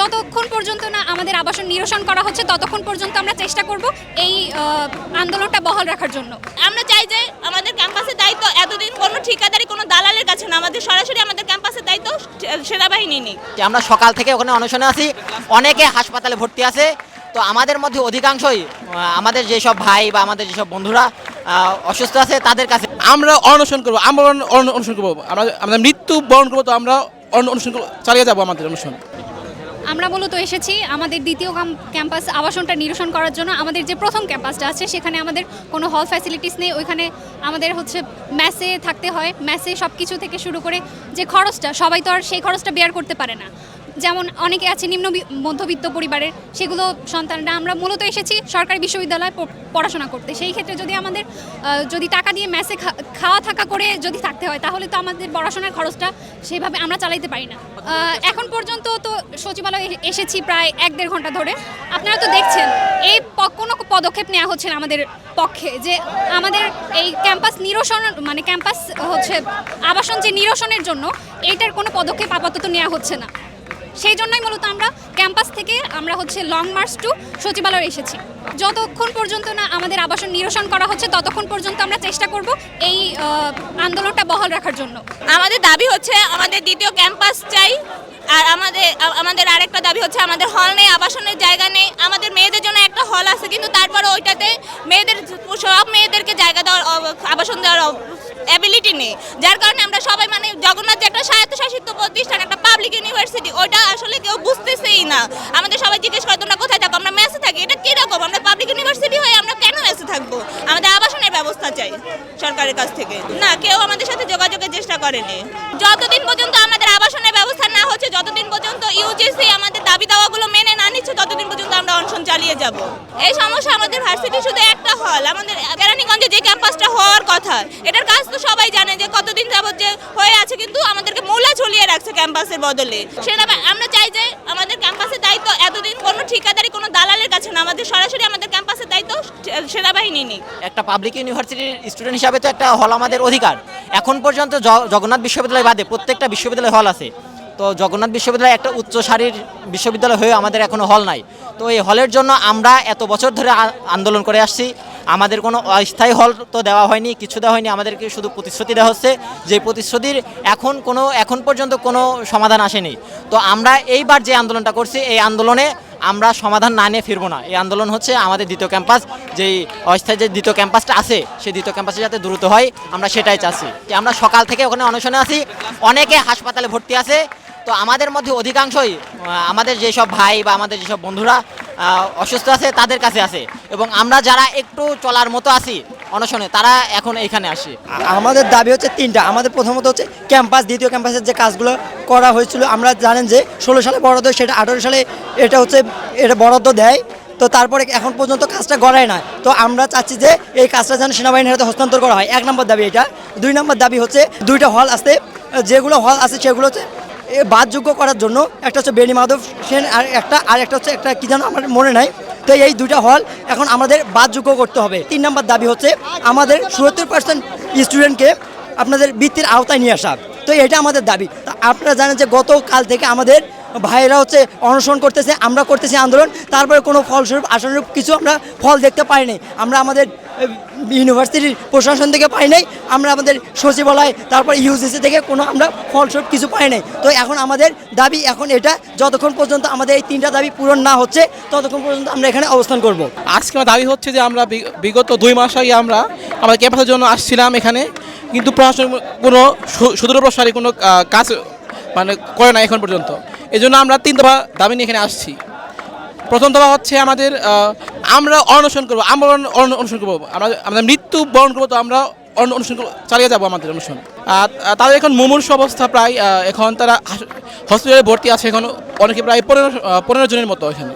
যতক্ষণ পর্যন্ত না আমাদের আবাসন নিরসন করা হচ্ছে ততক্ষণ পর্যন্ত আমরা চেষ্টা করব এই আন্দোলনটা বহাল রাখার জন্য। আমরা চাই যে আমাদের ক্যাম্পাসের দায়িত্ব এতদিন কোনো ঠিকাদারি কোনো দালালের কাছে না, আমাদের সরাসরি আমাদের ক্যাম্পাসের দায়িত্ব সেনাবাহিনী নেই। আমরা সকাল থেকে ওখানে অনশনে আছি, অনেকে হাসপাতালে ভর্তি আছে। তো আমাদের মধ্যে অধিকাংশই আমাদের যেসব ভাই বা আমাদের যেসব বন্ধুরা অসুস্থ আছে তাদের কাছে আমরা অনশন করবো, আমরা অনুসরণ করবো, আমরা মৃত্যু বরণ করবো, তো আমরা অনুসরণ চালিয়ে যাবো আমাদের অনুসরণ। আমরা মূলত এসেছি আমাদের দ্বিতীয় ক্যাম্পাস আবাসনটা নিরসন করার জন্য। আমাদের যে প্রথম ক্যাম্পাসটা আছে সেখানে আমাদের কোনো হল ফ্যাসিলিটিস নেই, ওইখানে আমাদের মেসে থাকতে হয়। মেসে সব কিছু থেকে শুরু করে যে খরচটা, সবাই তো আর সেই খরচটা বেয়ার করতে পারে না। যেমন অনেকে আছে নিম্ন মধ্যবিত্ত পরিবারের, সেগুলো সন্তানরা। আমরা মূলত এসেছি সরকারি বিশ্ববিদ্যালয়ে পড়াশোনা করতে। সেই ক্ষেত্রে যদি আমাদের যদি টাকা দিয়ে মেসে খাওয়া থাকা করে যদি থাকতে হয় তাহলে তো আমাদের পড়াশোনার খরচটা সেভাবে আমরা চালাইতে পারি না। এখন পর্যন্ত তো সচিবালয়ে এসেছি প্রায় 1-1.5 ঘন্টা ধরে। আপনারা তো দেখছেন এই কোনো পদক্ষেপ নেওয়া হচ্ছে না আমাদের পক্ষে, যে আমাদের এই ক্যাম্পাস নিরসন মানে ক্যাম্পাস আবাসন যে নিরসনের জন্য এইটার কোনো পদক্ষেপ আপাতত নেওয়া হচ্ছে না। সেই জন্যই মূলত আমরা ক্যাম্পাস থেকে আমরা লং মার্চ টু সচিবালয়ে এসেছি। যতক্ষণ পর্যন্ত না আমাদের আবাসন নিরসন করা হচ্ছে ততক্ষণ পর্যন্ত আমরা চেষ্টা করব এই আন্দোলনটা বহাল রাখার জন্য। আমাদের দাবি হচ্ছে আমাদের দ্বিতীয় ক্যাম্পাস চাই, আর আমাদের আরেকটা দাবি হচ্ছে আমাদের হল নেই, আবাসনের জায়গা নেই। আমাদের মেয়েদের জন্য একটা হল আছে, কিন্তু তারপরে ওইটাতে সব মেয়েদেরকে জায়গা দেওয়ার, আবাসন দেওয়ার অ্যাবিলিটি নেই। যার কারণে আমরা সবাই জগন্নাথ যে একটা স্বায়ত্তশাসিত প্রতিষ্ঠান, একটা পাবলিক ইউনিভার্সিটি, ওইটা আসলে কেউ বুঝতেছেই না। আমাদের সবাই জিজ্ঞেস করে তোমরা কোথায় থাকো, আমরা মেসে থাকি। এটা কীরকম? আমরা পাবলিক ইউনিভার্সিটি হয়ে আমরা কেন মেসে থাকবো? আমাদের আবাসনের ব্যবস্থা চাই সরকারের কাছ থেকে। না, কেউ আমাদের সাথে যোগাযোগের চেষ্টা করেনি। যতদিন পর্যন্ত আমাদের আবাসনের ব্যবস্থা না হচ্ছে, যতদিন পর্যন্ত ইউজিসি আমাদের দাবি দাওয়াগুলো মেনে না নিচ্ছে, ততদিন পর্যন্ত আমরা অনশন চালিয়ে যাব। এই সমস্যা আমাদের ভার্সিটি শুধু একটা হল, আমাদের কেরানীগঞ্জে যে ক্যাম্পাসটা হওয়ার কথা, এটার কাজ তো সবাই জানে যে কতদিন যাবত যে হয়ে আছে, কিন্তু আমাদেরকে মূলা ঝুলিয়ে রাখছে ক্যাম্পাসের বদলে। আমরা চাই যে আমাদের ক্যাম্পাসের দায়িত্ব এতদিন কোনো ঠিকাদারি কোনো দালালের কাছে না, আমাদের সরাসরি আমাদের ক্যাম্পাসের দায়িত্ব সেনাবাহিনী নেই। একটা পাবলিক ইউনিভার্সিটির স্টুডেন্ট হিসাবে তো একটা হল আমাদের অধিকার। এখন পর্যন্ত জগন্নাথ বিশ্ববিদ্যালয় বাদে প্রত্যেকটা বিশ্ববিদ্যালয় হল আছে। তো জগন্নাথ বিশ্ববিদ্যালয় একটা উচ্চ সারির বিশ্ববিদ্যালয় হয়ে আমাদের এখনও হল নাই। তো এই হলের জন্য আমরা এত বছর ধরে আন্দোলন করে আসছি। আমাদের কোনো অস্থায়ী হল তো দেওয়া হয়নি, কিছু দেওয়া হয়নি। আমাদেরকে শুধু প্রতিশ্রুতি দেওয়া হচ্ছে, যে প্রতিশ্রুতির এখন পর্যন্ত কোনো সমাধান আসেনি। তো আমরা এইবার যে আন্দোলনটা করছি, এই আন্দোলনে আমরা সমাধান না নিয়ে ফিরবো না। এই আন্দোলন হচ্ছে আমাদের দ্বিতীয় ক্যাম্পাস, যেই অস্থায়ী যে দ্বিতীয় ক্যাম্পাসটা আছে সেই দ্বিতীয় ক্যাম্পাসে যাতে দ্রুত হয়, আমরা সেটাই চাচ্ছি। যে আমরা সকাল থেকে ওখানে অনশনে আছি, অনেকে হাসপাতালে ভর্তি আছে। তো আমাদের মধ্যে অধিকাংশই আমাদের যেসব ভাই বা আমাদের যেসব বন্ধুরা অসুস্থ আছে তাদের কাছে আছে, এবং আমরা যারা একটু চলার মতো আছি অনশনে, তারা এখন এইখানে আসি। আমাদের দাবি হচ্ছে 3টা। আমাদের প্রথমত হচ্ছে ক্যাম্পাস, দ্বিতীয় ক্যাম্পাসের যে কাজগুলো করা হয়েছিল, আমরা জানেন যে 16 সালে বরাদ্দ, সেটা 18 সালে এটা বরাদ্দ দেয়। তো তারপরে এখন পর্যন্ত কাজটা গড়ায় না। তো আমরা চাচ্ছি যে এই কাজটা যেন সেনাবাহিনীর হাতে হস্তান্তর করা হয়। 1 নম্বর দাবি এটা। 2 নম্বর দাবি হচ্ছে 2টা হল আছে, যেগুলো হল আছে সেগুলো হচ্ছে বাদযোগ্য করার জন্য। একটা হচ্ছে বেনি মাধব সেন, আর একটা হচ্ছে একটা কি যেন আমার মনে নাই। তো এই 2টা হল এখন আমাদের বাদযোগ্য করতে হবে। 3 নম্বর দাবি হচ্ছে আমাদের 77% স্টুডেন্টকে আপনাদের বৃত্তির আওতায় নিয়ে আসা। তো এটা আমাদের দাবি। তো আপনারা জানেন যে গতকাল থেকে আমাদের ভাইয়েরা অনশন করতেছে, আমরা করতেছি আন্দোলন, তারপরে কোনো ফলস্বরূপ আশানুরূপ কিছু আমরা ফল দেখতে পাই নাই। আমরা আমাদের ইউনিভার্সিটির প্রশাসন থেকে পাই নাই, আমরা আমাদের সচিবালয়, তারপর ইউজিসি থেকে কোনো আমরা ফলস্বরূপ কিছু পাই নাই। তো এখন আমাদের দাবি এখন এটা, যতক্ষণ পর্যন্ত আমাদের এই 3টা দাবি পূরণ না হচ্ছে ততক্ষণ পর্যন্ত আমরা এখানে অবস্থান করব। আজকে আমার দাবি হচ্ছে যে আমরা বিগত 2 মাস আগে আমরা আমাদের ক্যাম্পাসের জন্য আসছিলাম এখানে, কিন্তু প্রশাসন কোনো সুদূর প্রসারী কোনো কাজ করে না এখন পর্যন্ত। এই জন্য আমরা 3 দফা দাবি নিয়ে এখানে আসছি। প্রথম দফা হচ্ছে আমরা অনশন করবো, আমরা অনুসরণ করবো, আমরা মৃত্যু বরণ করবো, তো আমরা অনুসরণ চালিয়ে যাবো আমাদের অনুসরণ। তাদের এখন মুমূর্ষু অবস্থা প্রায়, এখন তারা হসপিটালে ভর্তি আছে, এখন অনেকে প্রায় 15 জনের মতো এখানে।